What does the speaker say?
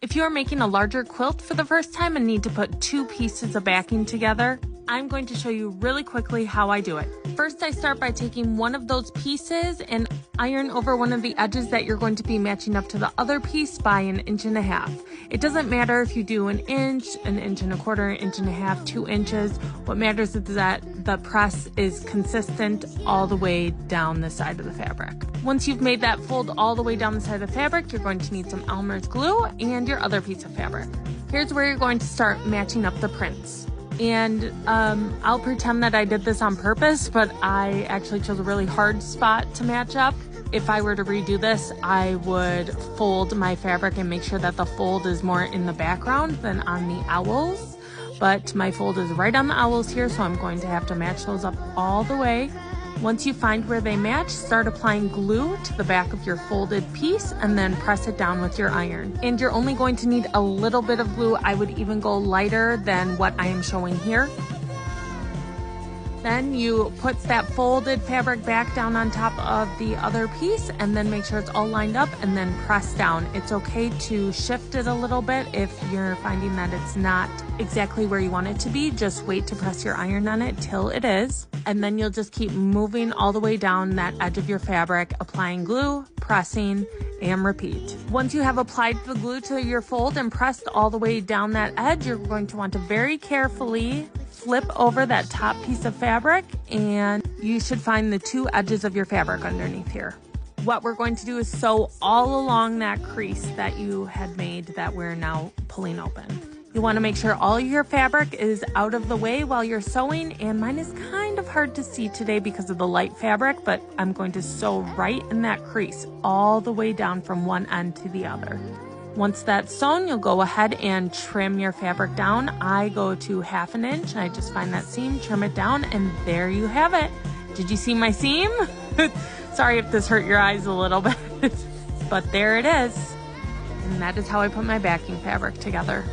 If you are making a larger quilt for the first time and need to put 2 pieces of backing together, I'm going to show you really quickly how I do it. First, I start by taking one of those pieces and iron over one of the edges that you're going to be matching up to the other piece by 1.5 inches. It doesn't matter if you do 1 inch, 1.25 inches, 1.5 inches, 2 inches. What matters is that the press is consistent all the way down the side of the fabric. Once you've made that fold all the way down the side of the fabric, you're going to need some Elmer's glue and your other piece of fabric. Here's where you're going to start matching up the prints. And I'll pretend that I did this on purpose, but I actually chose a really hard spot to match up. If I were to redo this, I would fold my fabric and make sure that the fold is more in the background than on the owls. But my fold is right on the owls here, so I'm going to have to match those up all the way. Once you find where they match, start applying glue to the back of your folded piece and then press it down with your iron. And you're only going to need a little bit of glue. I would even go lighter than what I am showing here. Then you put that folded fabric back down on top of the other piece and then make sure it's all lined up and then press down. It's okay to shift it a little bit if you're finding that it's not exactly where you want it to be. Just wait to press your iron on it till it is. And then you'll just keep moving all the way down that edge of your fabric, applying glue, pressing, and repeat. Once you have applied the glue to your fold and pressed all the way down that edge, you're going to want to very carefully flip over that top piece of fabric, and you should find the 2 edges of your fabric underneath here. What we're going to do is sew all along that crease that you had made that we're now pulling open. You want to make sure all your fabric is out of the way while you're sewing, and mine is kind of hard to see today because of the light fabric, but I'm going to sew right in that crease all the way down from one end to the other. Once that's sewn, you'll go ahead and trim your fabric down. I go to 1/2 inch, and I just find that seam, trim it down, and there you have it. Did you see my seam? Sorry if this hurt your eyes a little bit, but there it is. And that is how I put my backing fabric together.